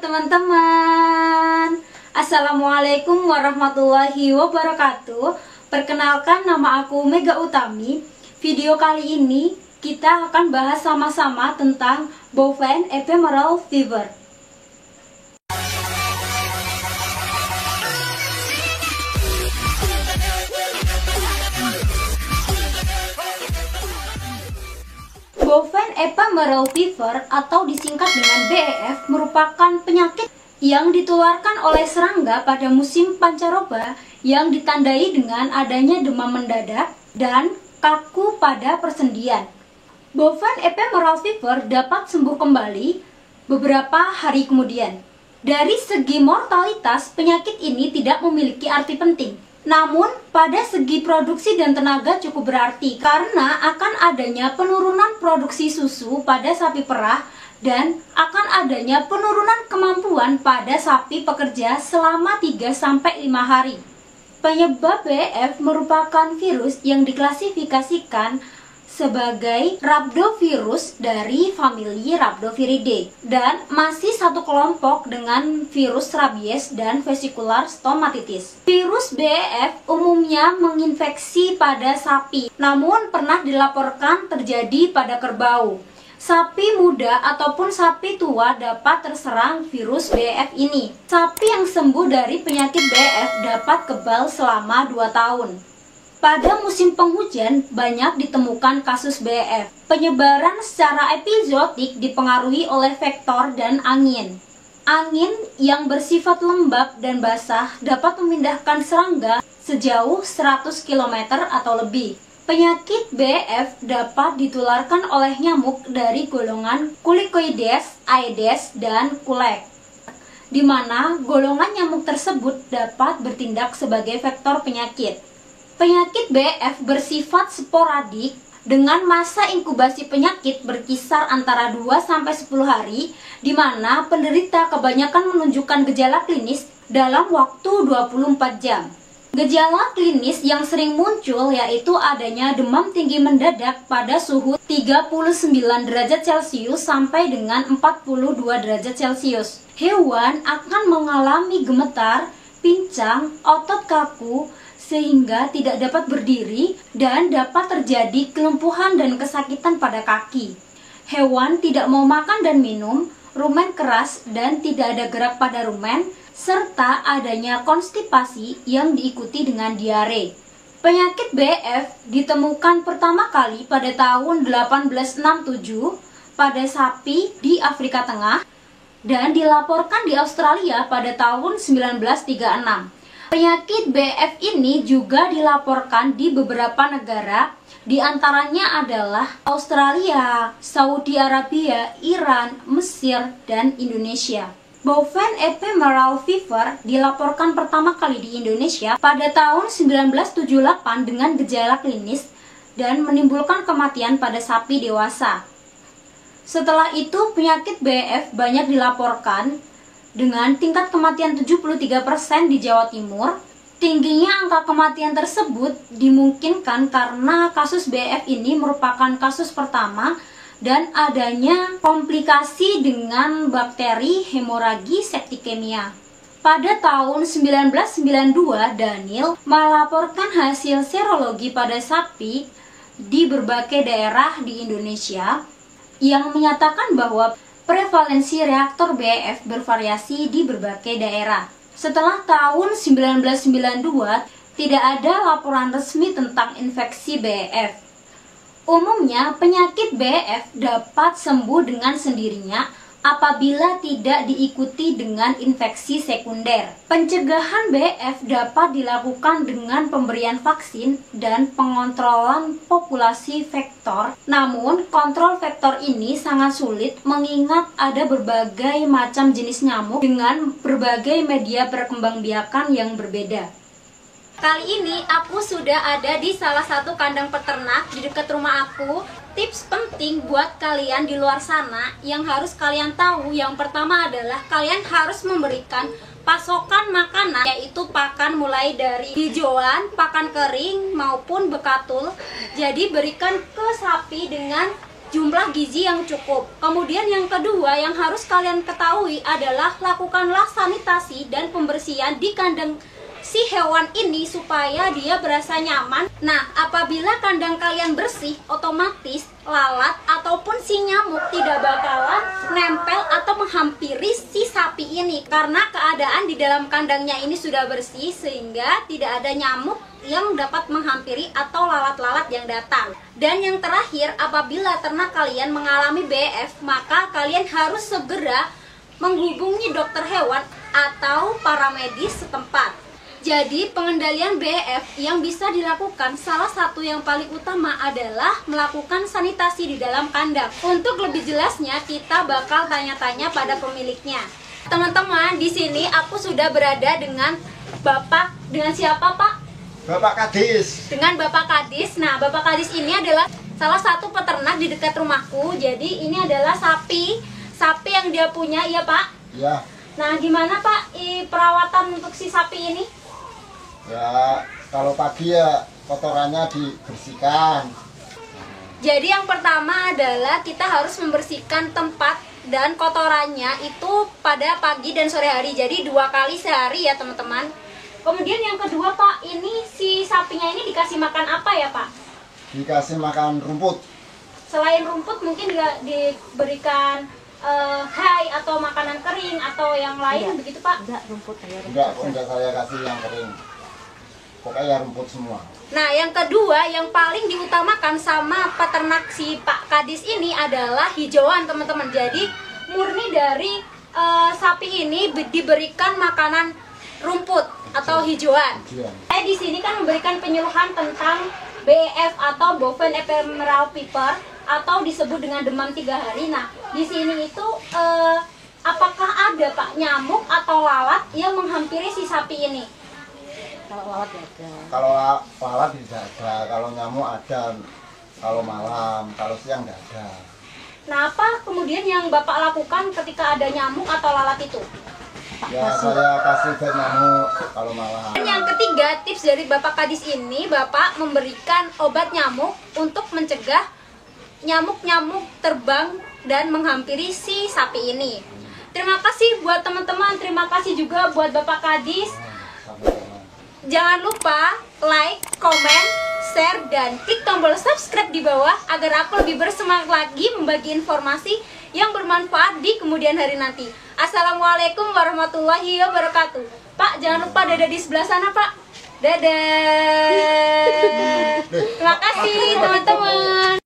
teman-teman. Assalamualaikum warahmatullahi wabarakatuh. Perkenalkan, nama aku Mega Utami. Video kali ini kita akan bahas sama-sama tentang bovine ephemeral fever. Bovine ephemeral fever atau disingkat dengan BEF merupakan penyakit yang ditularkan oleh serangga pada musim pancaroba yang ditandai dengan adanya demam mendadak dan kaku pada persendian. Bovine ephemeral fever dapat sembuh kembali beberapa hari kemudian. Dari segi mortalitas, penyakit ini tidak memiliki arti penting. Namun, pada segi produksi dan tenaga cukup berarti karena akan adanya penurunan produksi susu pada sapi perah dan akan adanya penurunan kemampuan pada sapi pekerja selama 3-5 hari. Penyebab BEF merupakan virus yang diklasifikasikan sebagai rhabdovirus dari famili Rhabdoviridae dan masih satu kelompok dengan virus rabies dan vesicular stomatitis. Virus BEF umumnya menginfeksi pada sapi, namun pernah dilaporkan terjadi pada kerbau. Sapi muda ataupun sapi tua dapat terserang virus BEF ini. Sapi yang sembuh dari penyakit BEF dapat kebal selama 2 tahun. Pada musim penghujan, banyak ditemukan kasus BEF. Penyebaran secara epizotik dipengaruhi oleh vektor dan angin. Angin yang bersifat lembab dan basah dapat memindahkan serangga sejauh 100 km atau lebih. Penyakit BEF dapat ditularkan oleh nyamuk dari golongan Culicoides, Aedes, dan Culek, di mana golongan nyamuk tersebut dapat bertindak sebagai vektor penyakit. Penyakit BEF bersifat sporadik dengan masa inkubasi penyakit berkisar antara 2-10 hari, di mana penderita kebanyakan menunjukkan gejala klinis dalam waktu 24 jam. Gejala klinis yang sering muncul yaitu adanya demam tinggi mendadak pada suhu 39 derajat Celcius sampai dengan 42 derajat Celcius. Hewan akan mengalami gemetar, pincang, otot kaku, sehingga tidak dapat berdiri dan dapat terjadi kelumpuhan dan kesakitan pada kaki. Hewan tidak mau makan dan minum, rumen keras dan tidak ada gerak pada rumen, serta adanya konstipasi yang diikuti dengan diare. Penyakit BEF ditemukan pertama kali pada tahun 1867 pada sapi di Afrika Tengah dan dilaporkan di Australia pada tahun 1936. Penyakit BEF ini juga dilaporkan di beberapa negara, di antaranya adalah Australia, Saudi Arabia, Iran, Mesir, dan Indonesia. Bovine ephemeral fever dilaporkan pertama kali di Indonesia pada tahun 1978 dengan gejala klinis dan menimbulkan kematian pada sapi dewasa. Setelah itu, penyakit BEF banyak dilaporkan dengan tingkat kematian 73% di Jawa Timur. Tingginya angka kematian tersebut dimungkinkan karena kasus BEF ini merupakan kasus pertama dan adanya komplikasi dengan bakteri hemoragi septikemia. Pada tahun 1992, Daniel melaporkan hasil serologi pada sapi di berbagai daerah di Indonesia yang menyatakan bahwa prevalensi reaktor BEF bervariasi di berbagai daerah. Setelah tahun 1992, tidak ada laporan resmi tentang infeksi BEF. Umumnya, penyakit BEF dapat sembuh dengan sendirinya apabila tidak diikuti dengan infeksi sekunder. Pencegahan BEF dapat dilakukan dengan pemberian vaksin dan pengontrolan populasi vektor. Namun, kontrol vektor ini sangat sulit mengingat ada berbagai macam jenis nyamuk dengan berbagai media perkembangbiakan yang berbeda. Kali ini aku sudah ada di salah satu kandang peternak di dekat rumah aku. Tips penting buat kalian di luar sana yang harus kalian tahu, yang pertama adalah kalian harus memberikan pasokan makanan, yaitu pakan mulai dari hijauan, pakan kering maupun bekatul. Jadi berikan ke sapi dengan jumlah gizi yang cukup. Kemudian yang kedua yang harus kalian ketahui adalah lakukanlah sanitasi dan pembersihan di kandang si hewan ini supaya dia berasa nyaman. Nah, apabila kandang kalian bersih, otomatis lalat ataupun si nyamuk tidak bakalan nempel atau menghampiri si sapi ini karena keadaan di dalam kandangnya ini sudah bersih sehingga tidak ada nyamuk yang dapat menghampiri atau lalat-lalat yang datang. Dan yang terakhir, apabila ternak kalian mengalami BF, maka kalian harus segera menghubungi dokter hewan atau para medis setempat. Jadi pengendalian BF yang bisa dilakukan salah satu yang paling utama adalah melakukan sanitasi di dalam kandang. Untuk lebih jelasnya kita bakal tanya-tanya pada pemiliknya. Teman-teman, di sini aku sudah berada dengan siapa Pak? Bapak Kadis. Dengan Bapak Kadis. Nah, Bapak Kadis ini adalah salah satu peternak di dekat rumahku. Jadi ini adalah sapi yang dia punya, ya Pak? Ya. Nah, gimana Pak perawatan untuk si sapi ini? Ya, kalau pagi ya kotorannya dibersihkan. Jadi yang pertama adalah kita harus membersihkan tempat dan kotorannya itu pada pagi dan sore hari. Jadi 2 kali sehari ya teman-teman. Kemudian yang kedua Pak, ini si sapinya ini dikasih makan apa ya Pak? Dikasih makan rumput. Selain rumput mungkin juga diberikan hay atau makanan kering atau yang lain begitu Pak? Enggak, rumput saya. Enggak saya kasih yang kering. Pokoknya rumput semua. Nah, yang kedua yang paling diutamakan sama peternak si Pak Kadis ini adalah hijauan teman-teman. Jadi murni dari sapi ini diberikan makanan rumput atau hijauan. Saya di sini kan memberikan penyuluhan tentang BEF atau Bovine Ephemeral Fever atau disebut dengan demam 3 hari. Nah, di sini itu apakah ada Pak nyamuk atau lalat yang menghampiri si sapi ini? Kalau lalat ya ada. Kalau lalat tidak ada, kalau nyamuk ada. Kalau malam, kalau siang nggak ada. Nah, apa kemudian yang Bapak lakukan ketika ada nyamuk atau lalat itu? Ya, saya kasih obat nyamuk kalau malam. Dan yang ketiga, tips dari Bapak Kadis ini, Bapak memberikan obat nyamuk untuk mencegah nyamuk-nyamuk terbang dan menghampiri si sapi ini. Terima kasih buat teman-teman, terima kasih juga buat Bapak Kadis. Jangan lupa like, komen, share, dan klik tombol subscribe di bawah agar aku lebih bersemangat lagi membagi informasi yang bermanfaat di kemudian hari nanti. Assalamualaikum warahmatullahi wabarakatuh. Pak, jangan lupa dadah di sebelah sana, Pak. Dadah. Terima kasih, teman-teman.